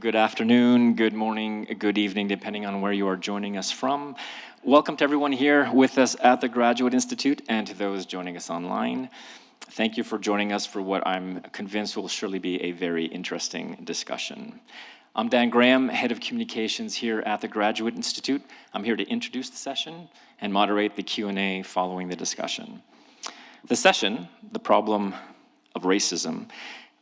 Good afternoon, good morning, good evening, depending on where you are joining us from. Welcome to everyone here with us at the Graduate Institute and to those joining us online. Thank you for joining us for what I'm convinced will surely be a very interesting discussion. I'm Dan Graham, Head of Communications here at the Graduate Institute. I'm here to introduce the session and moderate the Q&A following the discussion. The session, The Problem of Racism,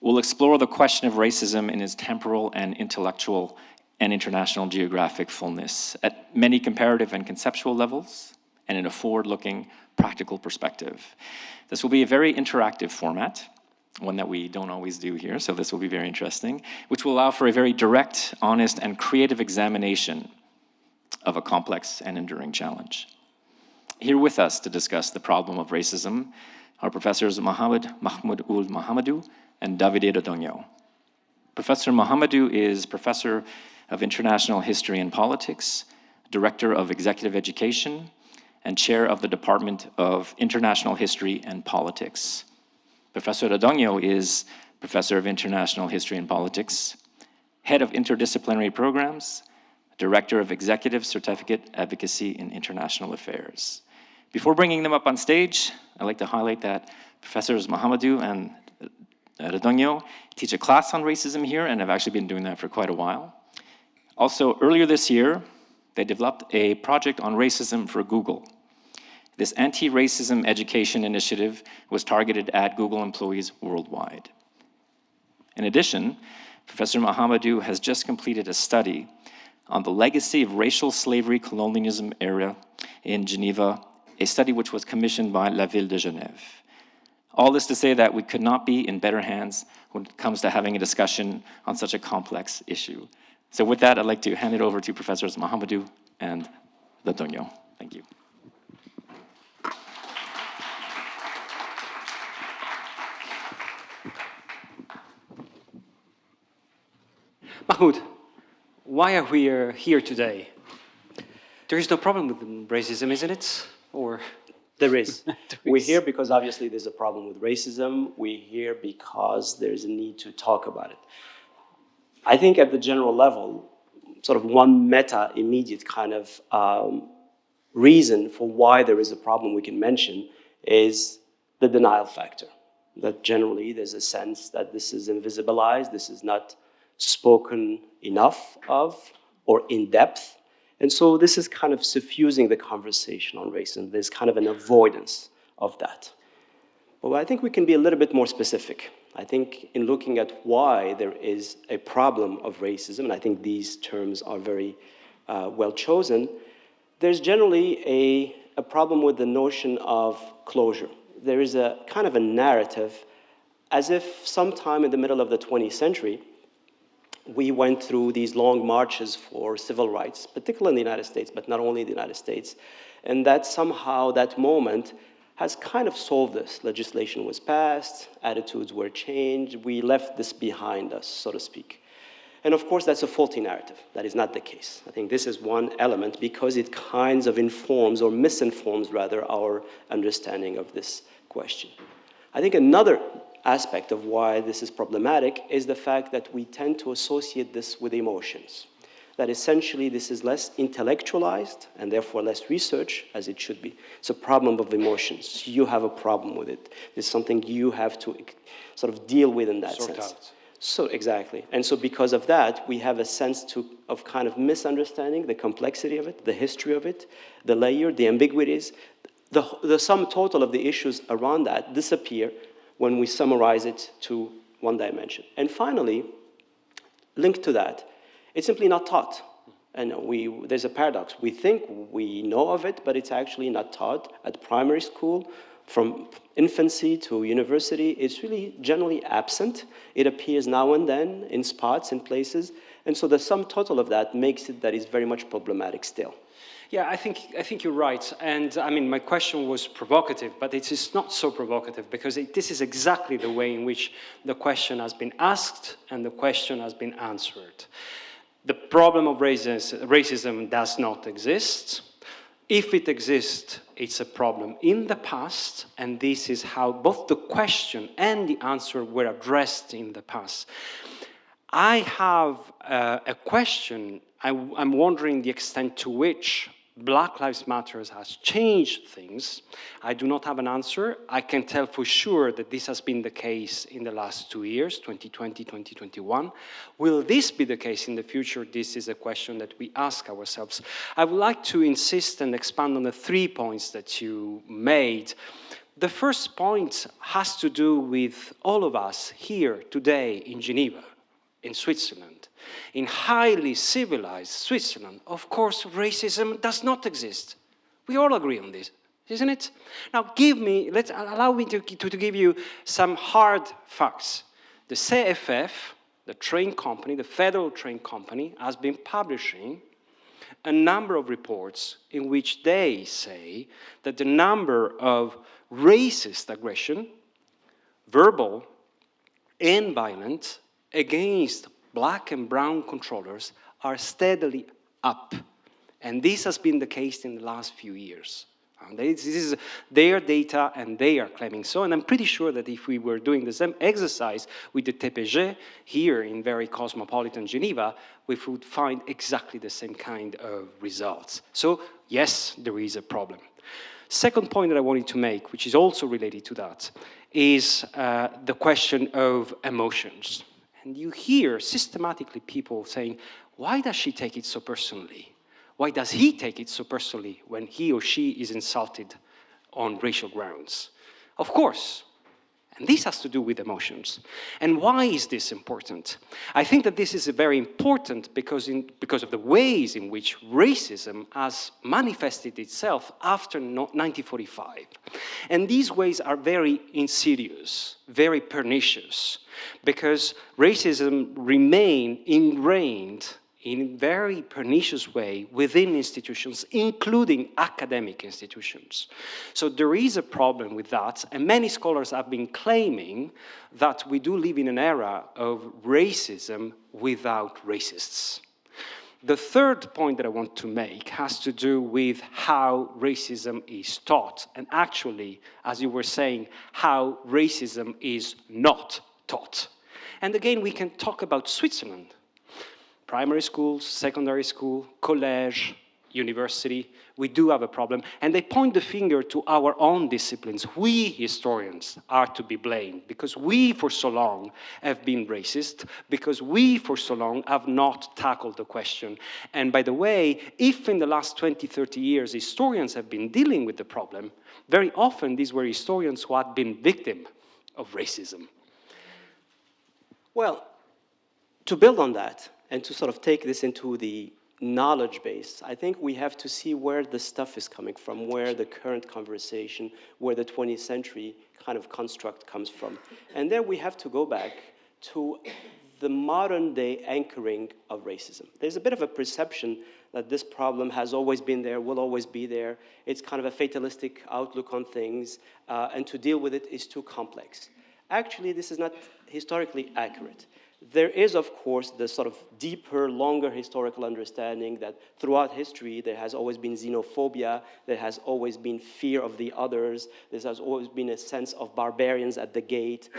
will explore the question of racism in its temporal and intellectual and international geographic fullness at many comparative and conceptual levels and in a forward-looking practical perspective. This will be a very interactive format, one that we don't always do here, so this will be very interesting, which will allow for a very direct, honest, and creative examination of a complex and enduring challenge. Here with us to discuss the problem of racism are Professors Mohammad, Mahmoud, Ould, Mohamedou, and Davide Rodogno. Professor Mohamedou is Professor of International History and Politics, Director of Executive Education, and Chair of the Department of International History and Politics. Professor Rodogno is Professor of International History and Politics, Head of Interdisciplinary Programs, Director of Executive Certificate Advocacy in International Affairs. Before bringing them up on stage, I'd like to highlight that Professors Mohamedou and Rodogno teach a class on racism here and have actually been doing that for quite a while. Also, earlier this year, they developed a project on racism for Google. This anti-racism education initiative was targeted at Google employees worldwide. In addition, Professor Mohamedou has just completed a study on the legacy of racial slavery colonialism era in Geneva, a study which was commissioned by La Ville de Genève. All this to say that we could not be in better hands when it comes to having a discussion on such a complex issue. So with that, I'd like to hand it over to Professors Mohamedou and Rodogno. Thank you. Mahmoud, why are we here today? There is no problem with racism, isn't it? Or there is. We're here because obviously there's a problem with racism. We're here because there's a need to talk about it. I think at the general level, sort of one immediate kind of reason for why there is a problem we can mention is the denial factor. That generally there's a sense that this is invisibilized, this is not spoken enough of or in depth. And so this is kind of suffusing the conversation on racism. There's kind of an avoidance of that. But I think we can be a little bit more specific. I think in looking at why there is a problem of racism, and I think these terms are very well chosen, there's generally a problem with the notion of closure. There is a kind of a narrative as if sometime in the middle of the 20th century, we went through these long marches for civil rights, particularly in the United States, but not only in the United States, and that somehow that moment has kind of solved this. Legislation was passed, attitudes were changed, we left this behind us, so to speak. And of course, that's a faulty narrative. That is not the case. I think this is one element because it kind of informs or misinforms, rather, our understanding of this question. I think another aspect of why this is problematic is the fact that we tend to associate this with emotions. That essentially this is less intellectualized and therefore less research as it should be. It's a problem of emotions. You have a problem with it. It's something you have to sort of deal with in that sense. Out. So exactly. And so because of that, we have a sense of kind of misunderstanding the complexity of it, the history of it, the layer, the ambiguities. The sum total of the issues around that disappear when we summarize it to one dimension. And finally, linked to that, it's simply not taught. And there's a paradox. We think we know of it, but it's actually not taught at primary school. From infancy to university, it's really generally absent. It appears now and then in spots, in places. And so the sum total of that makes it that it's very much problematic still. Yeah, I think you're right. And I mean, my question was provocative, but it is not so provocative because this is exactly the way in which the question has been asked and the question has been answered. The problem of racism does not exist. If it exists, it's a problem in the past, and this is how both the question and the answer were addressed in the past. I have a question. I'm wondering the extent to which Black Lives Matter has changed things. I do not have an answer. I can tell for sure that this has been the case in the last 2 years, 2020, 2021. Will this be the case in the future? This is a question that we ask ourselves. I would like to insist and expand on the 3 points that you made. The first point has to do with all of us here today in Geneva, in Switzerland. In highly civilized Switzerland, of course, racism does not exist. We all agree on this, isn't it? Now, allow me to give you some hard facts. The CFF, the train company, the federal train company, has been publishing a number of reports in which they say that the number of racist aggression, verbal and violent, against Black and brown controllers are steadily up. And this has been the case in the last few years. This is their data, and they are claiming so. And I'm pretty sure that if we were doing the same exercise with the TPG here in very cosmopolitan Geneva, we would find exactly the same kind of results. So yes, there is a problem. Second point that I wanted to make, which is also related to that, is the question of emotions. And you hear systematically people saying, why does she take it so personally? Why does he take it so personally when he or she is insulted on racial grounds? Of course. And this has to do with emotions. And why is this important? I think that this is very important because of the ways in which racism has manifested itself after 1945. And these ways are very insidious, very pernicious, because racism remains ingrained in a very pernicious way within institutions, including academic institutions. So there is a problem with that, and many scholars have been claiming that we do live in an era of racism without racists. The third point that I want to make has to do with how racism is taught, and actually, as you were saying, how racism is not taught. And again, we can talk about Switzerland. Primary schools, secondary school, college, university, we do have a problem. And they point the finger to our own disciplines. We historians are to be blamed because we for so long have been racist, because we for so long have not tackled the question. And by the way, if in the last 20, 30 years historians have been dealing with the problem, very often these were historians who had been victims of racism. Well, to build on that, and to sort of take this into the knowledge base, I think we have to see where the stuff is coming from, where the current conversation, where the 20th century kind of construct comes from. And there we have to go back to the modern day anchoring of racism. There's a bit of a perception that this problem has always been there, will always be there. It's kind of a fatalistic outlook on things, and to deal with it is too complex. Actually, this is not historically accurate. There is, of course, the sort of deeper, longer historical understanding that throughout history there has always been xenophobia, there has always been fear of the others, there has always been a sense of barbarians at the gate,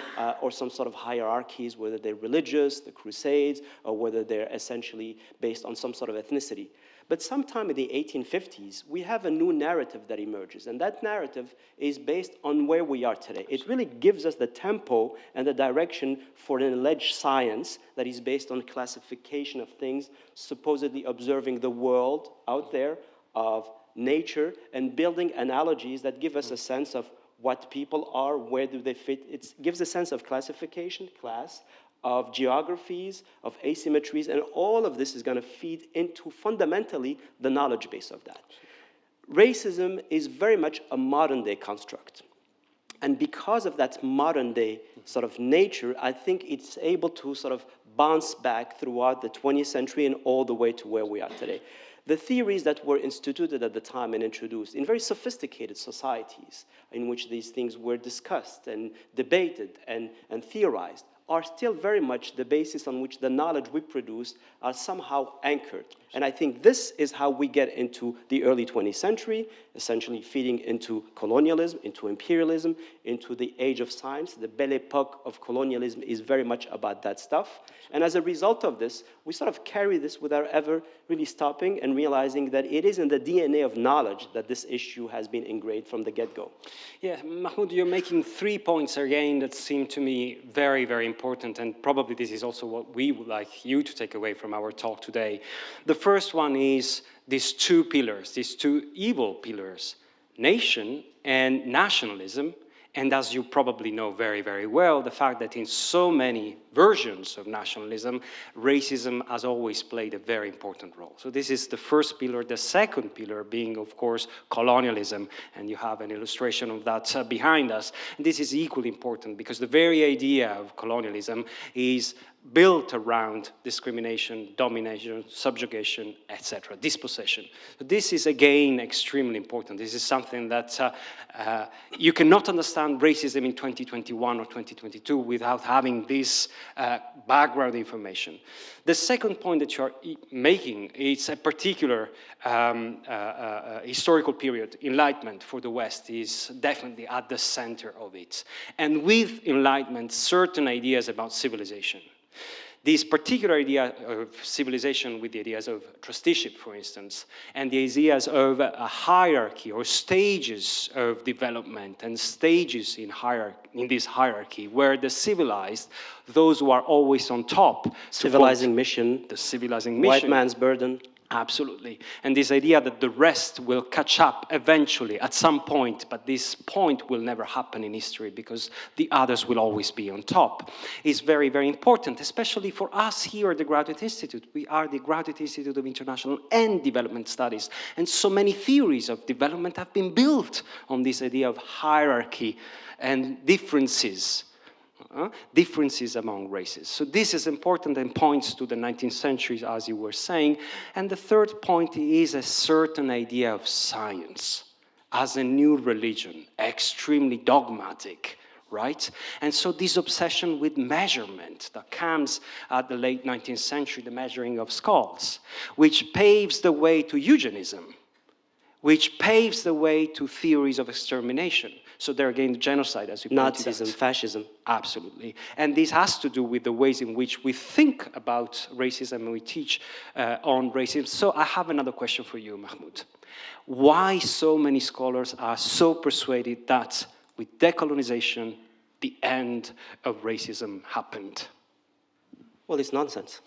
or some sort of hierarchies, whether they're religious, the Crusades, or whether they're essentially based on some sort of ethnicity. But sometime in the 1850s, we have a new narrative that emerges, and that narrative is based on where we are today. It really gives us the tempo and the direction for an alleged science that is based on classification of things, supposedly observing the world out there of nature and building analogies that give us a sense of what people are, where do they fit. It gives a sense of classification, class, of geographies, of asymmetries, and all of this is going to feed into fundamentally the knowledge base of that. Racism is very much a modern day construct. And because of that modern day sort of nature, I think it's able to sort of bounce back throughout the 20th century and all the way to where we are today. The theories that were instituted at the time and introduced in very sophisticated societies in which these things were discussed and debated and theorized are still very much the basis on which the knowledge we produce are somehow anchored. And I think this is how we get into the early 20th century, essentially feeding into colonialism, into imperialism, into the age of science. The Belle Époque of colonialism is very much about that stuff. And as a result of this, we sort of carry this without ever really stopping and realizing that it is in the DNA of knowledge that this issue has been engraved from the get-go. Yeah, Mahmoud, you're making 3 points again that seem to me very, very important, and probably this is also what we would like you to take away from our talk today. The first one is these two pillars, these two evil pillars, nation and nationalism. And as you probably know very, very well, the fact that in so many versions of nationalism, racism has always played a very important role. So this is the first pillar. The second pillar being, of course, colonialism. And you have an illustration of that behind us. And this is equally important because the very idea of colonialism is built around discrimination, domination, subjugation, etc., dispossession. So this is, again, extremely important. This is something that you cannot understand racism in 2021 or 2022 without having this background information. The second point that you're making is a particular historical period. Enlightenment for the West is definitely at the center of it. And with Enlightenment, certain ideas about civilization. This particular idea of civilization with the ideas of trusteeship, for instance, and the ideas of a hierarchy or stages of development and stages in this hierarchy where the civilized, those who are always on top. Civilizing mission. The civilizing mission. White man's burden. Absolutely. And this idea that the rest will catch up eventually at some point, but this point will never happen in history because the others will always be on top, is very, very important, especially for us here at the Graduate Institute. We are the Graduate Institute of International and Development Studies, and so many theories of development have been built on this idea of hierarchy and differences. Differences among races. So this is important and points to the 19th century, as you were saying. And the third point is a certain idea of science as a new religion, extremely dogmatic, right? And so this obsession with measurement that comes at the late 19th century, the measuring of skulls, which paves the way to eugenicism, which paves the way to theories of extermination. So there again, genocide, as you pointed out. Nazism, fascism. Absolutely. And this has to do with the ways in which we think about racism and we teach on racism. So I have another question for you, Mahmoud. Why so many scholars are so persuaded that with decolonization, the end of racism happened? Well, it's nonsense.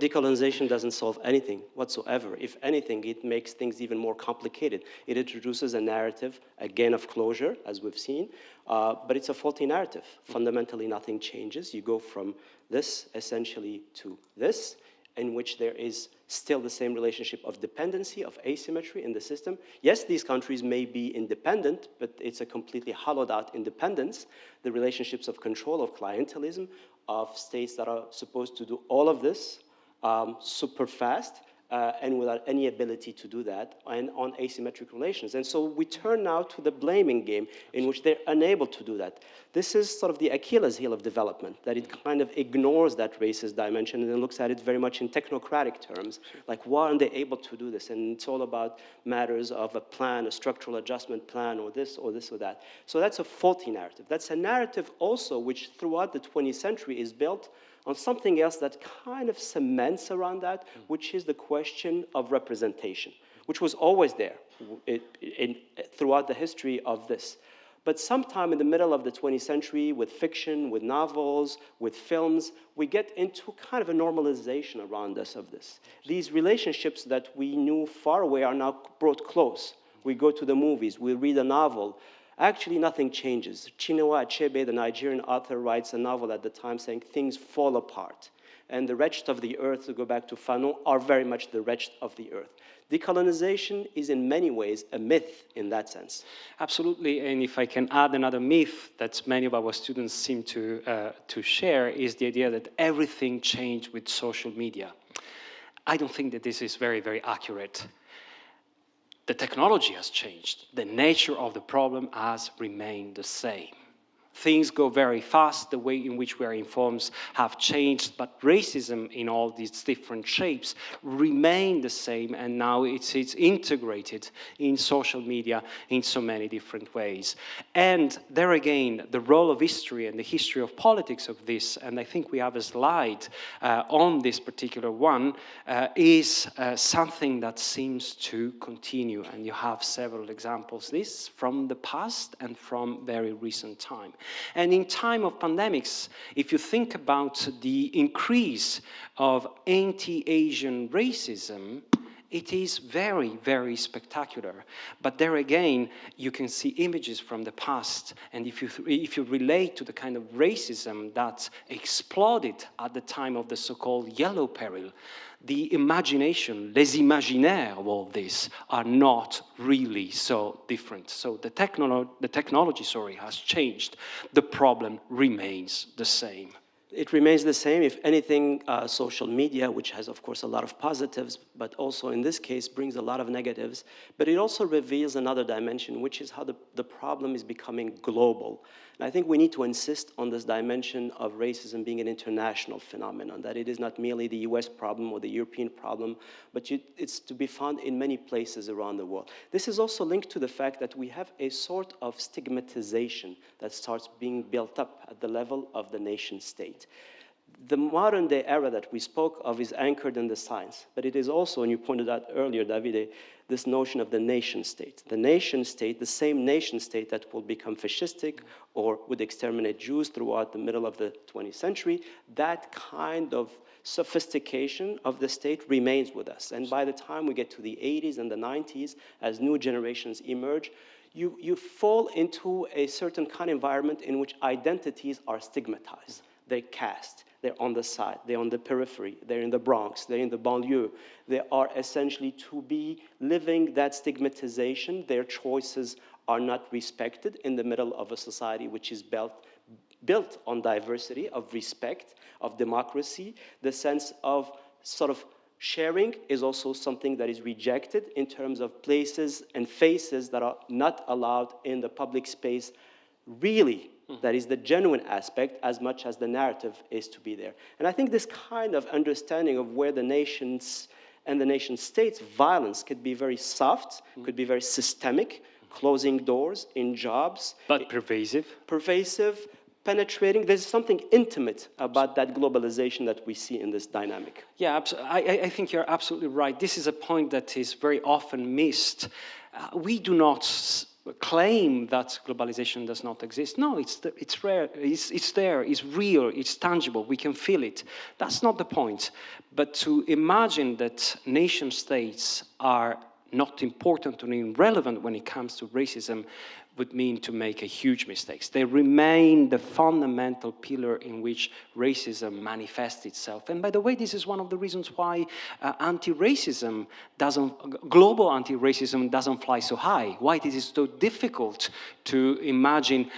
Decolonization doesn't solve anything whatsoever. If anything, it makes things even more complicated. It introduces a narrative, again, of closure, as we've seen, but it's a faulty narrative. Fundamentally, nothing changes. You go from this, essentially, to this, in which there is still the same relationship of dependency, of asymmetry in the system. Yes, these countries may be independent, but it's a completely hollowed out independence. The relationships of control, of clientelism, of states that are supposed to do all of this super fast and without any ability to do that, and on asymmetric relations. And so we turn now to the blaming game in which they're unable to do that. This is sort of the Achilles heel of development, that it kind of ignores that racist dimension and then looks at it very much in technocratic terms, like why aren't they able to do this? And it's all about matters of a plan, a structural adjustment plan, or this or this or that. So that's a faulty narrative. That's a narrative also which throughout the 20th century is built on something else that kind of cements around that, which is the question of representation, which was always there throughout the history of this. But sometime in the middle of the 20th century, with fiction, with novels, with films, we get into kind of a normalization around us of this. These relationships that we knew far away are now brought close. We go to the movies, we read a novel. Actually, nothing changes. Chinua Achebe, the Nigerian author, writes a novel at the time saying things fall apart. And the wretched of the earth, to go back to Fanon, are very much the wretched of the earth. Decolonization is in many ways a myth in that sense. Absolutely, and if I can add another myth that many of our students seem to share is the idea that everything changed with social media. I don't think that this is very, very accurate. The technology has changed. The nature of the problem has remained the same. things go very fast, the way in which we are informed have changed, but racism in all these different shapes remain the same, and now it's integrated in social media in so many different ways. And there again, the role of history and the history of politics of this, and I think we have a slide on this particular one, is something that seems to continue, and you have several examples of this from the past and from very recent time. And in time of pandemics, if you think about the increase of anti-Asian racism, it is very, very spectacular. But there again, you can see images from the past, and if you relate to the kind of racism that exploded at the time of the so-called Yellow Peril, the imagination, les imaginaires of all this are not really so different. So the technology, has changed. The problem remains the same. It remains the same. If anything, social media, which has, of course, a lot of positives, but also in this case brings a lot of negatives, but it also reveals another dimension, which is how the problem is becoming global. And I think we need to insist on this dimension of racism being an international phenomenon, that it is not merely the US problem or the European problem, but it's to be found in many places around the world. This is also linked to the fact that we have a sort of stigmatization that starts being built up at the level of the nation state. The modern day era that we spoke of is anchored in the science, but it is also, and you pointed out earlier, Davide, this notion of the nation state. The nation state, the same nation state that will become fascistic or would exterminate Jews throughout the middle of the 20th century, that kind of sophistication of the state remains with us. And by the time we get to the 80s and the 90s, as new generations emerge, you fall into a certain kind of environment in which identities are stigmatized. They're cast. They're on the side, they're on the periphery, they're in the Bronx, they're in the banlieue. They are essentially to be living that stigmatization. Their choices are not respected in the middle of a society which is built on diversity, of respect, of democracy. The sense of sort of sharing is also something that is rejected in terms of places and faces that are not allowed in the public space, really. That is the genuine aspect as much as the narrative is to be there. And I think this kind of understanding of where the nations and the nation states' violence could be very soft, could be very systemic, closing doors in jobs. But pervasive. Pervasive, penetrating. There's something intimate about that globalization that we see in this dynamic. Yeah, I think you're absolutely right. This is a point that is very often missed. We do not claim that globalization does not exist. No, it's rare, it's there, it's real, it's tangible, we can feel it. That's not the point. But to imagine that nation states are not important or irrelevant when it comes to racism would mean to make a huge mistake. They remain the fundamental pillar in which racism manifests itself. And by the way, this is one of the reasons why global anti-racism doesn't fly so high, why it is so difficult to imagine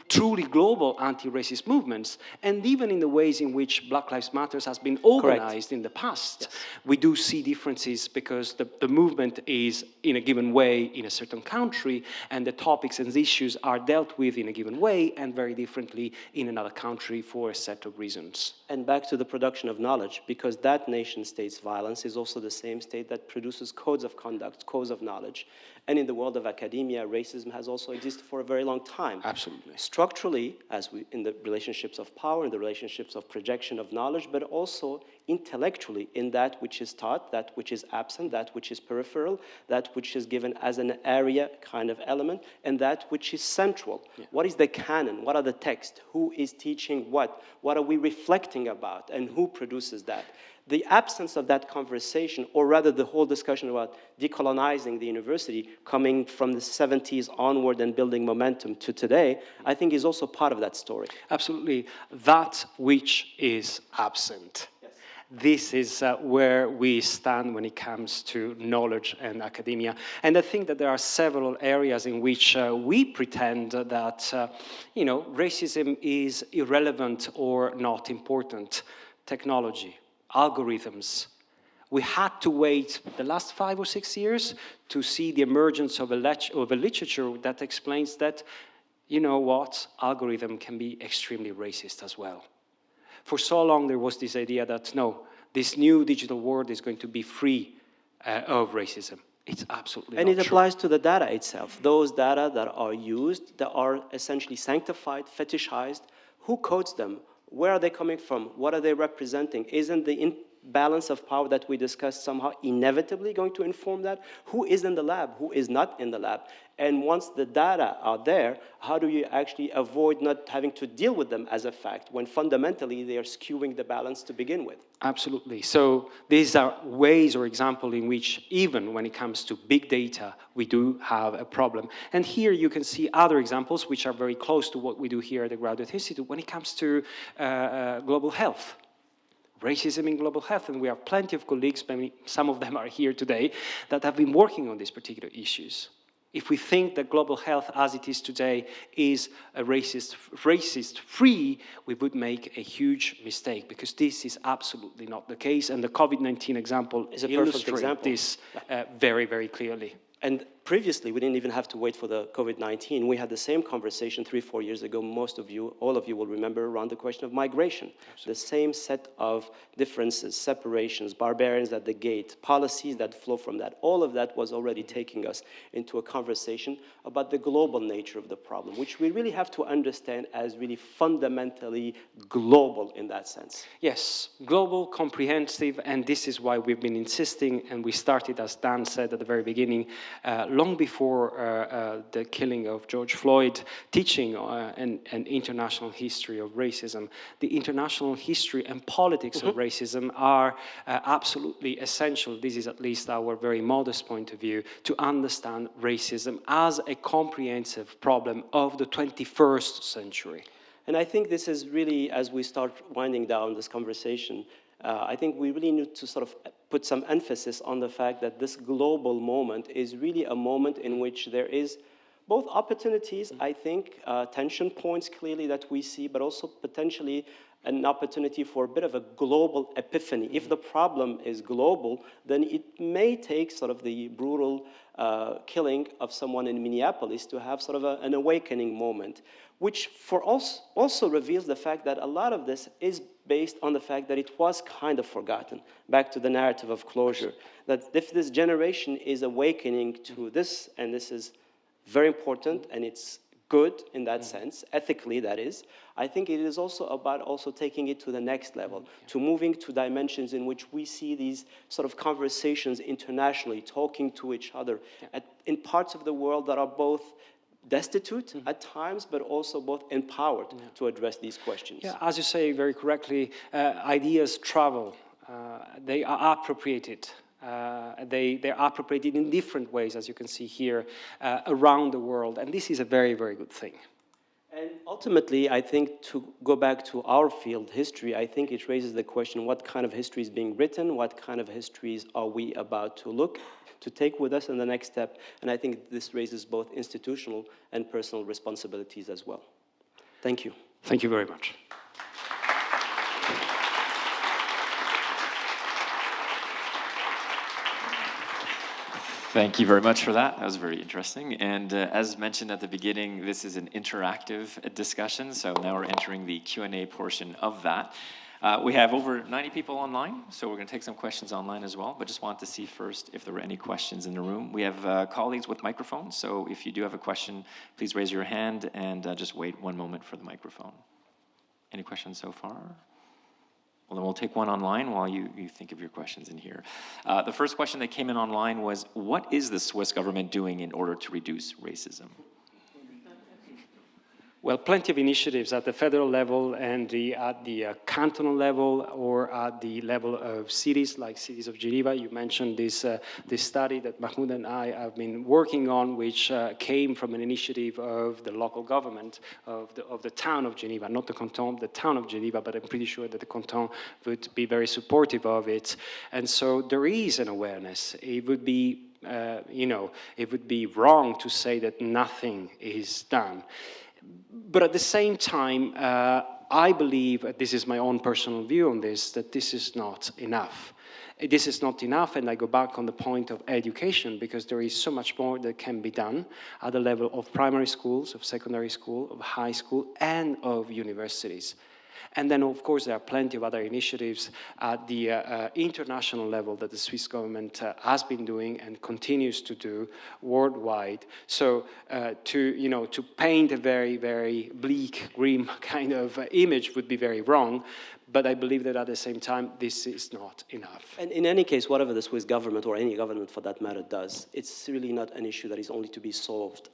truly global anti-racist movements, and even in the ways in which Black Lives Matter has been organized in the past. Yes. We do see differences because the movement is in a given way in a certain country, and the topics and issues are dealt with in a given way and very differently in another country for a set of reasons. And back to the production of knowledge, because that nation state's violence is also the same state that produces codes of conduct, codes of knowledge. And in the world of academia, racism has also existed for a very long time. Absolutely. Structurally, in the relationships of power, in the relationships of projection of knowledge, but also intellectually in that which is taught, that which is absent, that which is peripheral, that which is given as an area kind of element, and that which is central. Yeah. What is the canon? What are the texts? Who is teaching what? What are we reflecting about? And who produces that? The absence of that conversation, or rather the whole discussion about decolonizing the university coming from the 70s onward and building momentum to today, I think is also part of that story. Absolutely. That which is absent. Yes. This is where we stand when it comes to knowledge and academia. And I think that there are several areas in which we pretend that, racism is irrelevant or not important. Technology. Algorithms. We had to wait the last 5 or 6 years to see the emergence of a literature that explains that you know what, algorithm can be extremely racist as well. For so long, there was this idea that, no, this new digital world is going to be free of racism. It's absolutely not And it true. applies to the data itself. Those data that are used, that are essentially sanctified, fetishized, who codes them? Where are they coming from? What are they representing? Isn't the imbalance of power that we discussed somehow inevitably going to inform that? Who is in the lab? Who is not in the lab? And once the data are there, how do you actually avoid not having to deal with them as a fact when fundamentally they are skewing the balance to begin with? Absolutely. So these are ways or examples in which, even when it comes to big data, we do have a problem. And here you can see other examples which are very close to what we do here at the Graduate Institute when it comes to global health. Racism in global health, and we have plenty of colleagues, maybe some of them are here today, that have been working on these particular issues. If we think that global health as it is today is a racist-free, we would make a huge mistake, because this is absolutely not the case, and the COVID-19 example is a perfect illustrates example. This very, very clearly. And previously, we didn't even have to wait for the COVID-19. We had the same conversation 3-4 years ago. Most of you, all of you will remember, around the question of migration. Absolutely. The same set of differences, separations, barbarians at the gate, policies that flow from that. All of that was already taking us into a conversation about the global nature of the problem, which we really have to understand as really fundamentally global in that sense. Yes, global, comprehensive, and this is why we've been insisting, and we started, as Dan said at the very beginning, long before the killing of George Floyd, teaching an international history of racism. The international history and politics of racism are absolutely essential. This is at least our very modest point of view, to understand racism as a comprehensive problem of the 21st century. And I think this is really, as we start winding down this conversation, I think we really need to sort of put some emphasis on the fact that this global moment is really a moment in which there is both opportunities, I think, tension points clearly that we see, but also potentially an opportunity for a bit of a global epiphany. If the problem is global, then it may take sort of the brutal killing of someone in Minneapolis to have sort of an awakening moment, which for us also reveals the fact that a lot of this is based on the fact that it was kind of forgotten. Back to the narrative of closure, that if this generation is awakening to this, and this is very important, and it's good in that sense, ethically that is, I think it is also about also taking it to the next level, to moving to dimensions in which we see these sort of conversations internationally, talking to each other in parts of the world that are both destitute at times, but also both empowered to address these questions. Yeah, as you say very correctly, ideas travel. They are appropriated. They're appropriated in different ways, as you can see here, around the world. And this is a very, very good thing. And ultimately, I think, to go back to our field, history, I think it raises the question, what kind of history is being written? What kind of histories are we about to take with us in the next step? And I think this raises both institutional and personal responsibilities as well. Thank you. Thank you very much. Thank you very much for that. That was very interesting. And as mentioned at the beginning, this is an interactive discussion. So now we're entering the Q&A portion of that. We have over 90 people online, so we're going to take some questions online as well. But just wanted to see first if there were any questions in the room. We have colleagues with microphones, so if you do have a question, please raise your hand and just wait one moment for the microphone. Any questions so far? Well, then we'll take one online while you think of your questions in here. The first question that came in online was, what is the Swiss government doing in order to reduce racism? Well, plenty of initiatives at the federal level and at the cantonal level, or at the level of cities, like cities of Geneva. You mentioned this study that Mahmoud and I have been working on, which came from an initiative of the local government of the town of Geneva, not the canton, the town of Geneva, but I'm pretty sure that the canton would be very supportive of it. And so there is an awareness. It would be, it would be wrong to say that nothing is done. But at the same time, I believe, this is my own personal view on this, that this is not enough. This is not enough, and I go back on the point of education, because there is so much more that can be done at the level of primary schools, of secondary school, of high school, and of universities. And then, of course, there are plenty of other initiatives at the international level that the Swiss government has been doing and continues to do worldwide. So to paint a very, very bleak, grim kind of image would be very wrong. But I believe that at the same time, this is not enough. And in any case, whatever the Swiss government, or any government for that matter, does, it's really not an issue that is only to be solved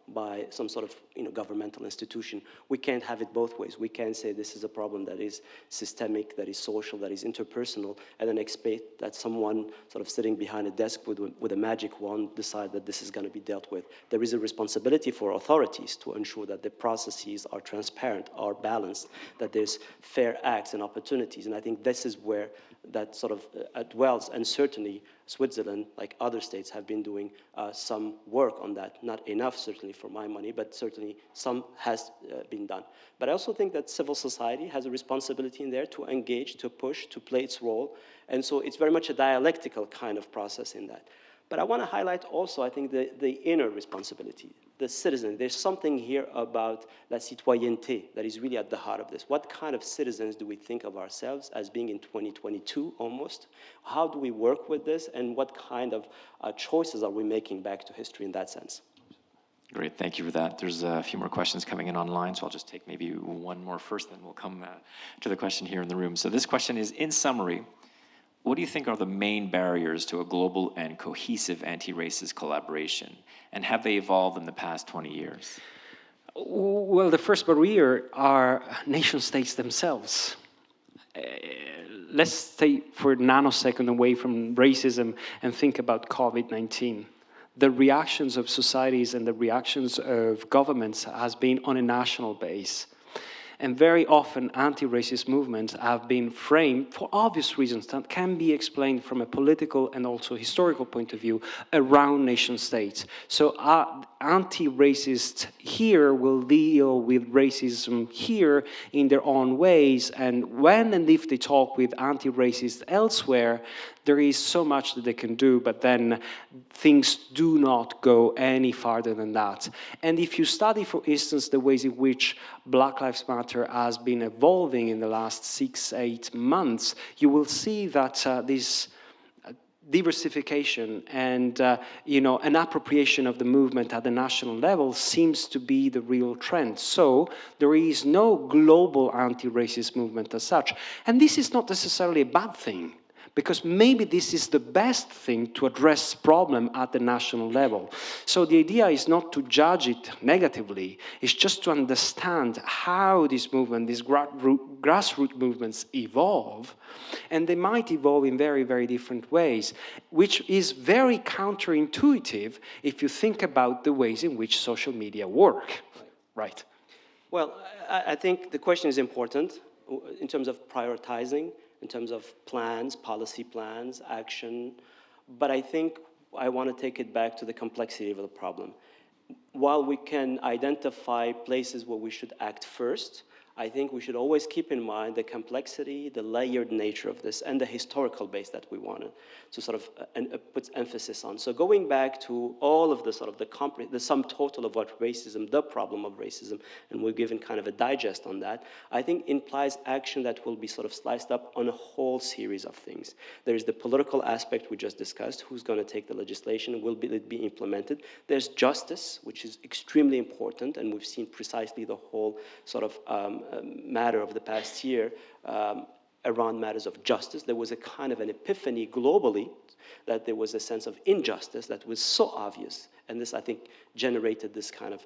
by some sort of governmental institution. We can't have it both ways. We can't say this is a problem that is systemic, that is social, that is interpersonal, and then expect that someone sort of sitting behind a desk with a magic wand decide that this is going to be dealt with. There is a responsibility for authorities to ensure that the processes are transparent, are balanced, that there's fair acts and opportunities. And I think this is where that sort of dwells, and certainly Switzerland, like other states, have been doing some work on that. Not enough, certainly, for my money, but certainly some has been done. But I also think that civil society has a responsibility in there to engage, to push, to play its role, and so it's very much a dialectical kind of process in that. But I want to highlight also, I think, the inner responsibility, the citizen. There's something here about la citoyenneté that is really at the heart of this. What kind of citizens do we think of ourselves as being in 2022 almost? How do we work with this, and what kind of choices are we making back to history in that sense? Great, thank you for that. There's a few more questions coming in online, so I'll just take maybe one more first, then we'll come to the question here in the room. So this question is, in summary, what do you think are the main barriers to a global and cohesive anti-racist collaboration? And have they evolved in the past 20 years? Well, the first barrier are nation states themselves. Let's stay for a nanosecond away from racism and think about COVID-19. The reactions of societies and the reactions of governments has been on a national base. And very often, anti-racist movements have been framed, for obvious reasons that can be explained from a political and also historical point of view, around nation states. So anti-racists here will deal with racism here in their own ways, and when and if they talk with anti-racists elsewhere, there is so much that they can do, but then things do not go any farther than that. And if you study, for instance, the ways in which Black Lives Matter has been evolving in the last 6-8 months, you will see that this diversification and an appropriation of the movement at the national level seems to be the real trend. So there is no global anti-racist movement as such. And this is not necessarily a bad thing, because maybe this is the best thing to address problem at the national level. So the idea is not to judge it negatively, it's just to understand how this movement, these grassroots movements evolve, and they might evolve in very, very different ways, which is very counterintuitive if you think about the ways in which social media work, right? Well, I think the question is important in terms of prioritizing, in terms of plans, policy plans, action. But I think I want to take it back to the complexity of the problem. While we can identify places where we should act first, I think we should always keep in mind the complexity, the layered nature of this, and the historical base that we wanted to sort of put emphasis on. So going back to all of the sort of the sum total of what racism, the problem of racism, and we're given kind of a digest on that, I think implies action that will be sort of sliced up on a whole series of things. There is the political aspect we just discussed, who's going to take the legislation, will it be implemented. There's justice, which is extremely important, and we've seen precisely the whole sort of matter of the past year around matters of justice. There was a kind of an epiphany globally that there was a sense of injustice that was so obvious, and this, I think, generated this kind of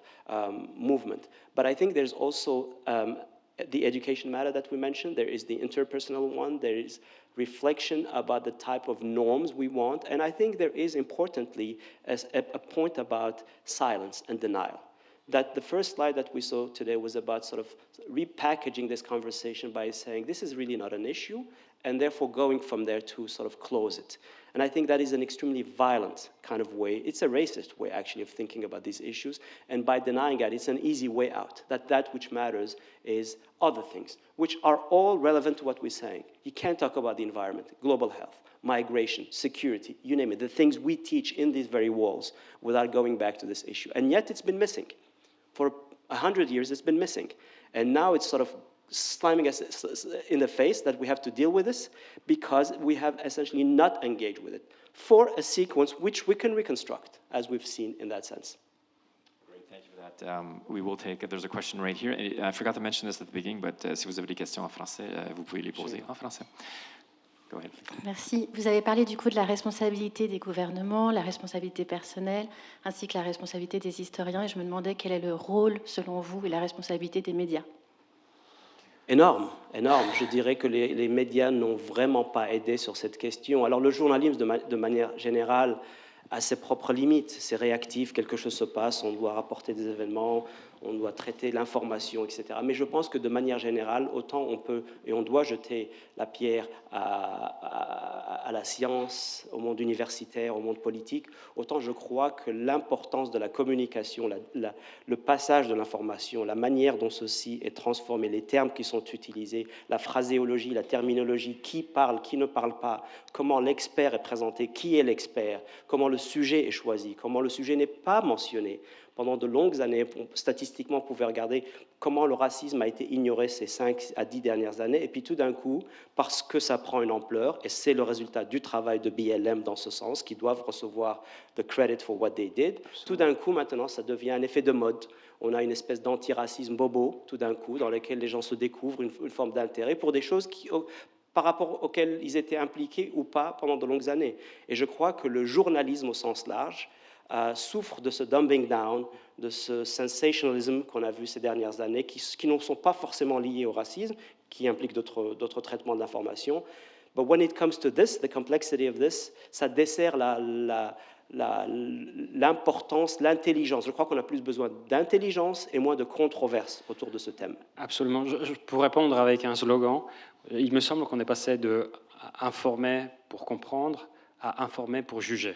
movement. But I think there's also the education matter that we mentioned. There is the interpersonal one. There is reflection about the type of norms we want, and I think there is, importantly, as a point about silence and denial. That the first slide that we saw today was about sort of repackaging this conversation by saying this is really not an issue, and therefore going from there to sort of close it. And I think that is an extremely violent kind of way. It's a racist way, actually, of thinking about these issues. And by denying that, it's an easy way out, that which matters is other things, which are all relevant to what we're saying. You can't talk about the environment, global health, migration, security, you name it, the things we teach in these very walls without going back to this issue. And yet it's been missing. For 100 years, it's been missing. And now it's sort of slamming us in the face that we have to deal with this because we have essentially not engaged with it for a sequence which we can reconstruct, as we've seen in that sense. Great, thank you for that. We will take, there's a question right here. I forgot to mention this at the beginning, but si vous avez des questions en français, vous pouvez les poser en français. Go ahead. Merci. Vous avez parlé du coup de la responsabilité des gouvernements, la responsabilité personnelle, ainsi que la responsabilité des historiens. Et je me demandais quel est le rôle, selon vous, et la responsabilité des médias. Énorme, énorme. Je dirais que les médias n'ont vraiment pas aidé sur cette question. Alors le journalisme, de manière générale, a ses propres limites. C'est réactif, quelque chose se passe, on doit rapporter des événements, on doit traiter l'information, etc. Mais je pense que de manière générale, autant on peut et on doit jeter la pierre à la science, au monde universitaire, au monde politique, autant je crois que l'importance de la communication, le passage de l'information, la manière dont ceci est transformé, les termes qui sont utilisés, la phraséologie, la terminologie, qui parle, qui ne parle pas, comment l'expert est présenté, qui est l'expert, comment le sujet est choisi, comment le sujet n'est pas mentionné. Pendant de longues années, statistiquement, on pouvait regarder comment le racisme a été ignoré ces 5 à 10 dernières années. Et puis tout d'un coup, parce que ça prend une ampleur, et c'est le résultat du travail de BLM dans ce sens, qui doivent recevoir the credit for what they did, tout d'un coup, maintenant, ça devient un effet de mode. On a une espèce d'antiracisme bobo, tout d'un coup, dans lequel les gens se découvrent une forme d'intérêt pour des choses par rapport auxquelles ils étaient impliqués ou pas pendant de longues années. Et je crois que le journalisme au sens large souffre de ce dumbing down, de ce sensationalism qu'on a vu ces dernières années, qui ne sont pas forcément liés au racisme, qui impliquent d'autres traitements de l'information. But when it comes to this, the complexity of this, ça dessert l'importance, l'intelligence. Je crois qu'on a plus besoin d'intelligence et moins de controverses autour de ce thème. Absolument. Pour répondre avec un slogan, il me semble qu'on est passé de informer pour comprendre à informer pour juger.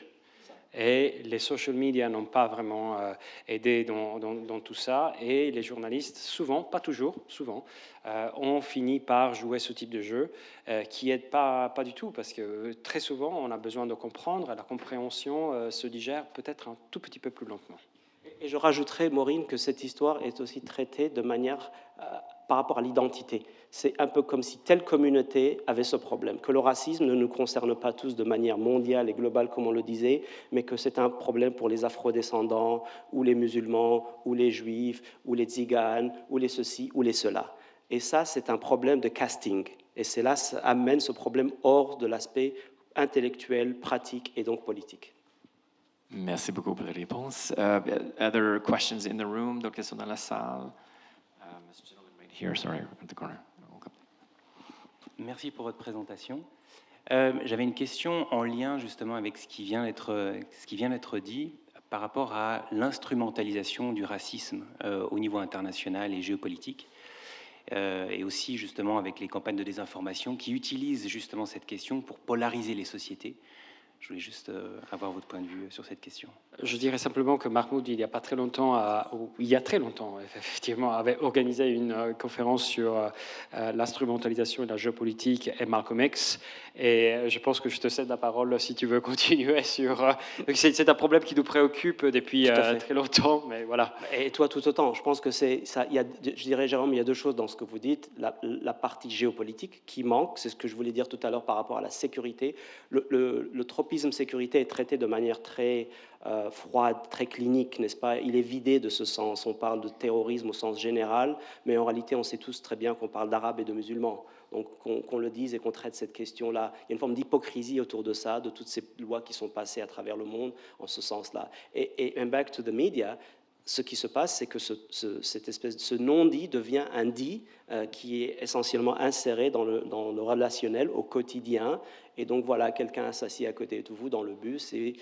Et les social media n'ont pas vraiment aidé dans tout ça. Et les journalistes, souvent, pas toujours, souvent, ont fini par jouer ce type de jeu qui n'aide pas du tout. Parce que très souvent, on a besoin de comprendre. Et la compréhension se digère peut-être un tout petit peu plus lentement. Et je rajouterais, Maureen, que cette histoire est aussi traitée de manière par rapport à l'identité. C'est un peu comme si telle communauté avait ce problème, que le racisme ne nous concerne pas tous de manière mondiale et globale, comme on le disait, mais que c'est un problème pour les afrodescendants, ou les musulmans, ou les juifs, ou les tziganes, ou les ceci, ou les cela. Et ça, c'est un problème de casting. Et c'est là, ça amène ce problème hors de l'aspect intellectuel, pratique et donc politique. Merci beaucoup pour la réponse. Other questions in the room? D'autres questions dans la salle? Mr. Gentleman right here, sorry, at the corner. Merci pour votre présentation. J'avais une question en lien justement avec ce qui vient d'être dit par rapport à l'instrumentalisation du racisme au niveau international et géopolitique, et aussi justement avec les campagnes de désinformation qui utilisent justement cette question pour polariser les sociétés. Je voulais juste avoir votre point de vue sur cette question. Je dirais simplement que Mahmoud, il y a très longtemps, effectivement, avait organisé une conférence sur l'instrumentalisation et la géopolitique et Malcolm X. Et je pense que je te cède la parole si tu veux continuer sur... c'est un problème qui nous préoccupe depuis très longtemps, mais voilà. Et toi, tout autant. Je pense que c'est ça. Je dirais, Jérôme, il y a deux choses dans ce que vous dites. La partie géopolitique qui manque, c'est ce que je voulais dire tout à l'heure par rapport à la sécurité. Le tropisme sécurité est traité de manière très froide, très clinique, n'est-ce pas? Il est vidé de ce sens. On parle de terrorisme au sens général, mais en réalité, on sait tous très bien qu'on parle d'arabes et de musulmans. Donc, qu'on le dise et qu'on traite cette question-là, il y a une forme d'hypocrisie autour de ça, de toutes ces lois qui sont passées à travers le monde en ce sens-là. Et back to the media, ce qui se passe, c'est que ce non-dit devient un dit qui est essentiellement inséré dans le relationnel au quotidien. Et donc, voilà, quelqu'un s'assied à côté de vous dans le bus et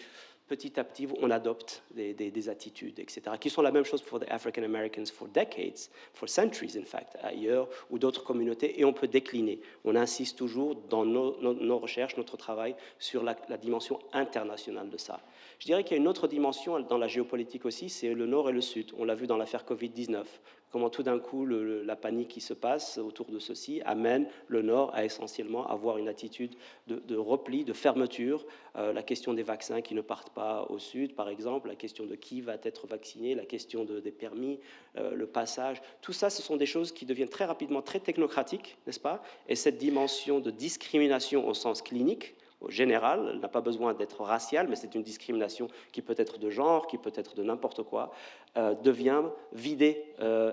petit à petit, on adopte des attitudes, etc., qui sont la même chose pour les African Americans for decades, for centuries, in fact, ailleurs, ou d'autres communautés, et on peut décliner. On insiste toujours dans nos recherches, notre travail, sur la dimension internationale de ça. Je dirais qu'il y a une autre dimension dans la géopolitique aussi, c'est le Nord et le Sud. On l'a vu dans l'affaire Covid-19, comment tout d'un coup la panique qui se passe autour de ceci amène le Nord à essentiellement avoir une attitude de repli, de fermeture. La question des vaccins qui ne partent pas au Sud, par exemple, la question de qui va être vacciné, la question des permis, le passage, tout ça, ce sont des choses qui deviennent très rapidement très technocratiques, n'est-ce pas? Et cette dimension de discrimination au sens clinique, au général, elle n'a pas besoin d'être raciale, mais c'est une discrimination qui peut être de genre, qui peut être de n'importe quoi, devient vidée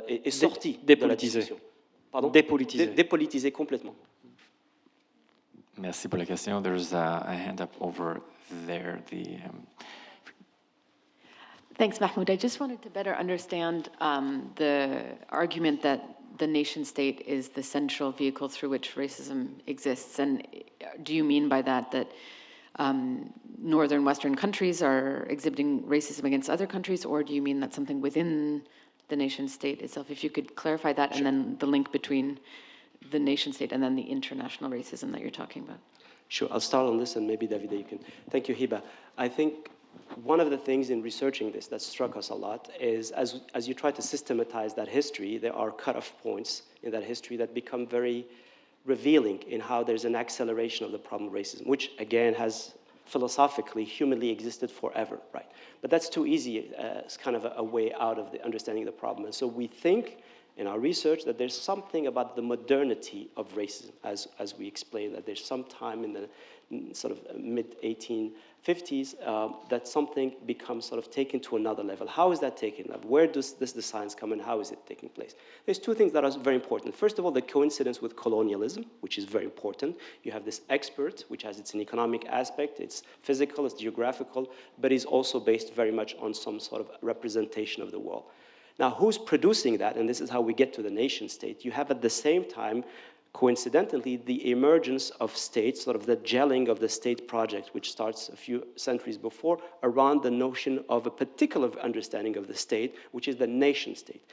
et sortie de la discussion. Pardon? Dépolitisée. Dépolitisée complètement. Merci pour la question. There's a hand up over there. Thanks, Mahmoud. I just wanted to better understand the argument that the nation state is the central vehicle through which racism exists. And do you mean by that northern Western countries are exhibiting racism against other countries, or do you mean that something within the nation state itself? If you could clarify that, Sure. and then the link between the nation state and then the international racism that you're talking about. Sure, I'll start on this, and maybe Davide, you can. Thank you, Hiba. I think one of the things in researching this that struck us a lot is as you try to systematize that history, there are cutoff points in that history that become very revealing in how there's an acceleration of the problem of racism, which again has philosophically, humanly existed forever, right? But that's too easy as kind of a way out of the understanding the problem. And so we think in our research that there's something about the modernity of racism, as we explained, that there's some time in the sort of mid-1850s that something becomes sort of taken to another level. How is that taken? Where does the science come and how is it taking place? There's two things that are very important. First of all, the coincidence with colonialism, which is very important. You have this expert, which has its an economic aspect, it's physical, it's geographical, but is also based very much on some sort of representation of the world. Now, who's producing that? And this is how we get to the nation state. You have at the same time, coincidentally, the emergence of states, sort of the gelling of the state project, which starts a few centuries before, around the notion of a particular understanding of the state, which is the nation state.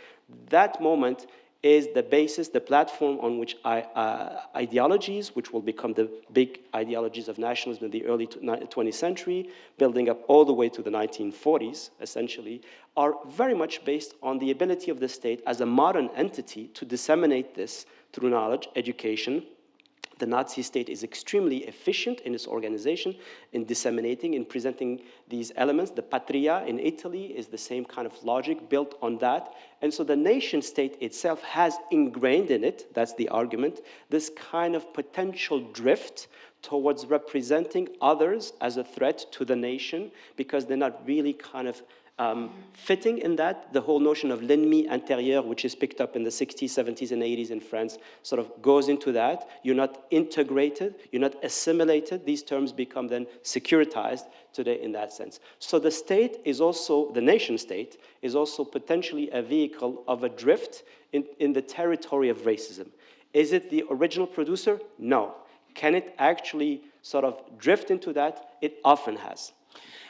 That moment is the basis, the platform on which ideologies, which will become the big ideologies of nationalism in the early 20th century, building up all the way to the 1940s, essentially, are very much based on the ability of the state as a modern entity to disseminate this through knowledge, education. The Nazi state is extremely efficient in its organization, in disseminating, in presenting these elements. The patria in Italy is the same kind of logic built on that. And so the nation state itself has ingrained in it, that's the argument, this kind of potential drift towards representing others as a threat to the nation because they're not really kind of fitting in that. The whole notion of l'ennemi intérieur, which is picked up in the 60s, 70s, and 80s in France, sort of goes into that. You're not integrated, you're not assimilated. These terms become then securitized today in that sense. So the state is also, the nation state, is also potentially a vehicle of a drift in the territory of racism. Is it the original producer? No. Can it actually sort of drift into that? It often has.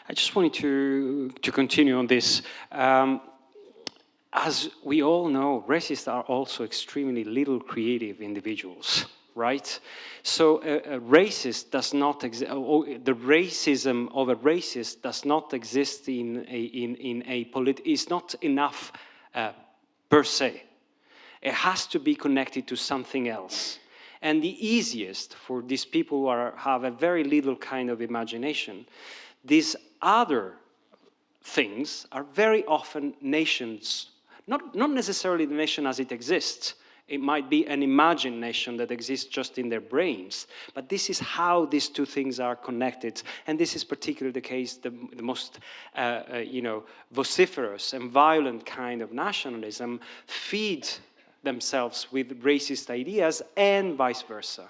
I just wanted to continue on this. As we all know, racists are also extremely little creative individuals, right? So a racist does not exist, the racism of a racist does not exist in a it's not enough per se. It has to be connected to something else. And the easiest for these people who have a very little kind of imagination, these other things are very often nations, not necessarily the nation as it exists. It might be an imagined nation that exists just in their brains, but this is how these two things are connected, and this is particularly the case, the most vociferous and violent kind of nationalism feed themselves with racist ideas and vice versa.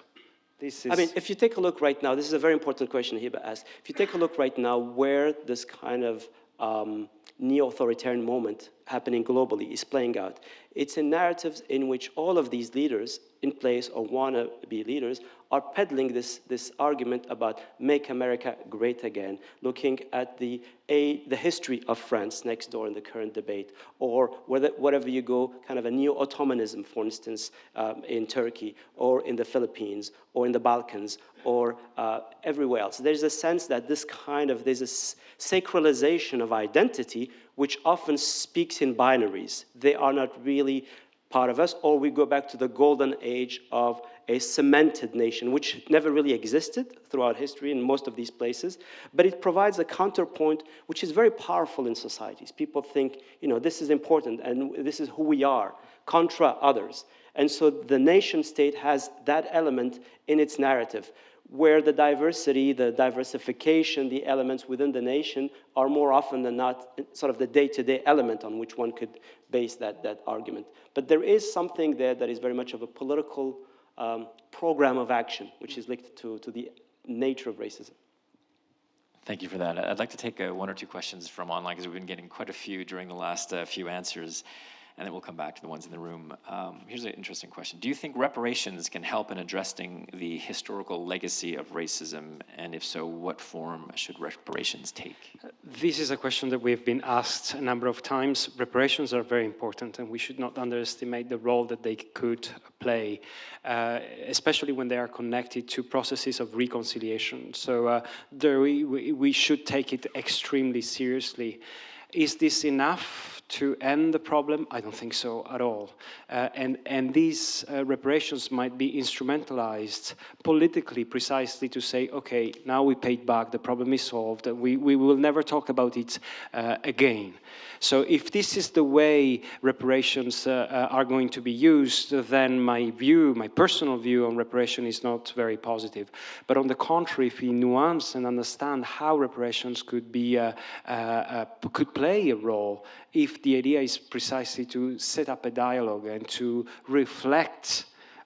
I mean, if you take a look right now, this is a very important question Hiba asked. If you take a look right now where this kind of neo-authoritarian moment happening globally is playing out, it's in narratives in which all of these leaders in place or want to be leaders are peddling this argument about make America great again, looking at the history of France next door in the current debate, or wherever you go, kind of a neo-Ottomanism, for instance, in Turkey, or in the Philippines, or in the Balkans, or everywhere else. There's a sense that there's a sacralization of identity, which often speaks in binaries. They are not really part of us, or we go back to the golden age of a cemented nation, which never really existed throughout history in most of these places, but it provides a counterpoint which is very powerful in societies. People think, this is important, and this is who we are, contra others. And so the nation state has that element in its narrative, where the diversity, the diversification, the elements within the nation are more often than not sort of the day-to-day element on which one could base that argument. But there is something there that is very much of a political program of action, which is linked to the nature of racism. Thank you for that. I'd like to take one or two questions from online, because we've been getting quite a few during the last few answers, and then we'll come back to the ones in the room. Here's an interesting question. Do you think reparations can help in addressing the historical legacy of racism? And if so, what form should reparations take? This is a question that we've been asked a number of times. Reparations are very important, and we should not underestimate the role that they could play, especially when they are connected to processes of reconciliation. So we should take it extremely seriously. Is this enough to end the problem? I don't think so at all. And these reparations might be instrumentalized politically precisely to say, okay, now we paid back, the problem is solved, we will never talk about it again. So if this is the way reparations are going to be used, then my personal view on reparation is not very positive. But on the contrary, if we nuance and understand how reparations could play a role, if the idea is precisely to set up a dialogue and to reflect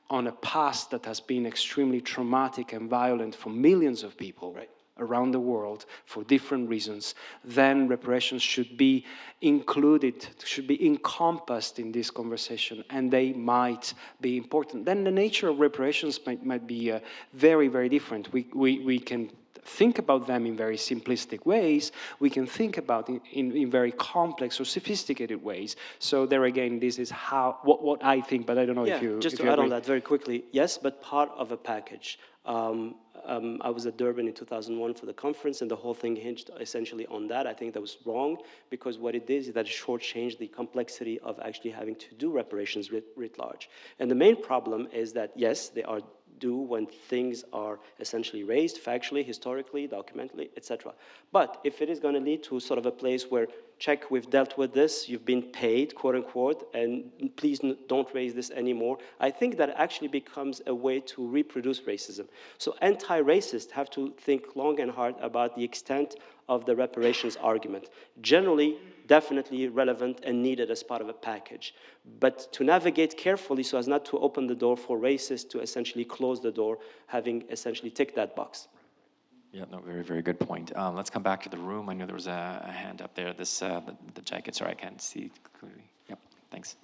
on a past that has been extremely traumatic and violent for millions of people around the world for different reasons, then reparations should be included, should be encompassed in this conversation, and they might be important. Then the nature of reparations might be very, very different. We can think about them in very simplistic ways. We can think about it in very complex or sophisticated ways. So there again, this is what I think, but I don't know if you just if to you add agree. on that very quickly, yes, but part of a package. I was at Durban in 2001 for the conference, and the whole thing hinged essentially on that. I think that was wrong, because what it did is that it shortchanged the complexity of actually having to do reparations writ large. And the main problem is that, yes, they are due when things are essentially raised factually, historically, documentally, etc. But if it is going to lead to sort of a place where, check, we've dealt with this, you've been paid, quote unquote, and please don't raise this anymore, I think that actually becomes a way to reproduce racism. So anti-racists have to think long and hard about the extent of the reparations argument. Generally, definitely relevant and needed as part of a package. But to navigate carefully so as not to open the door for racists to essentially close the door, having essentially ticked that box. Yeah, no, very, very good point. Let's come back to the room. I know there was a hand up there. This the jacket. Sorry, I can't see clearly. Yep, thanks.